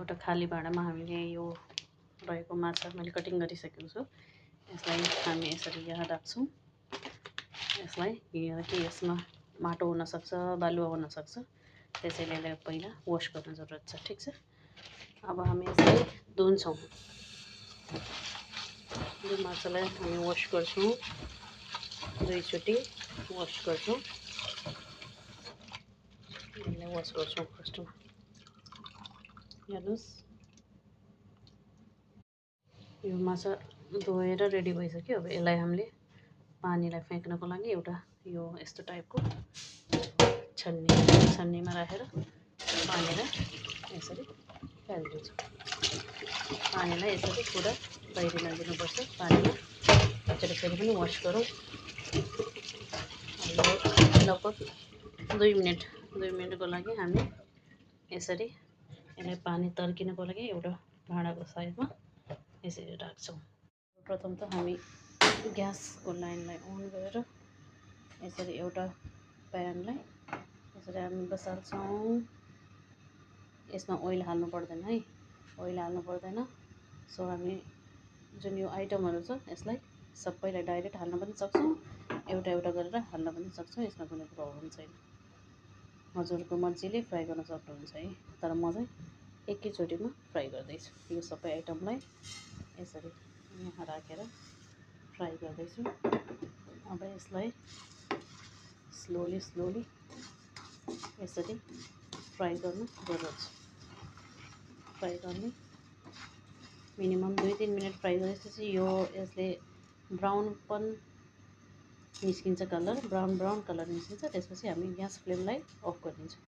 एउटा खाली भाँडामा हामीले यो रहेको माछा मैले कटिङ गरिसकेको छु। यसलाई हामी यसरी यहाँ राख्छौँ। यसलाई कि यसमा माटो हुनसक्छ, बालुवा हुनसक्छ, त्यसैले यसलाई पहिला वास गर्न जरुरत छ। ठिक छ, अब हामी यसलाई धुन्छौँ। यो माछालाई हामी वास गर्छौँ, 2 चोटि वास गर्छौँ। यसलाई वास गर्छौँ फर्स्टमा। हेर्नुहोस्, यो माछा धोएर रेडी भइसक्यो। अब यसलाई हामीले पानीलाई फ्याँक्नको लागि एउटा यो यस्तो टाइपको छन्नीमा राखेर पानीलाई यसरी फ्यालिदिन्छौँ। पानीलाई यसरी पुरा बाहिर नदिनुपर्छ। पानीमा राखेर फेरि पनि वास गरौँ। लगभग 2 मिनटको लागि हामी यसरी यसलाई पानी तर्किनको लागि एउटा भाँडाको साइडमा यसरी राख्छौँ। प्रथम त हामी ग्यासको लाइनलाई अन गरेर यसरी एउटा प्यानलाई यसरी हामी बसाल्छौँ। यसमा ओइल हाल्नु पर्दैन है, ओइल हाल्नु पर्दैन। सो हामी जुन यो आइटमहरू छ यसलाई सबैलाई डाइरेक्ट हाल्न पनि सक्छौँ, एउटा गरेर हाल्न पनि सक्छौँ। यसमा कुनै प्रब्लम छैन। हजुरको मर्जीले फ्राई गर्न सक्नुहुन्छ है, तर म चाहिँ एकैचोटिमा फ्राई गर्दैछु। यो सबै आइटमलाई यसरी यहाँ राखेर फ्राई गर्दैछु। अब यसलाई स्लोली यसरी फ्राई गर्नु जरुरत छ। फ्राई गर्ने मिनिमम 2-3 मिनट फ्राई गरेपछि यो यसले ब्राउनपन निस्किन्छ, कलर ब्राउन कलर निस्किन्छ। त्यसपछि हामी ग्यास फ्लेमलाई अफ गरिदिन्छौँ।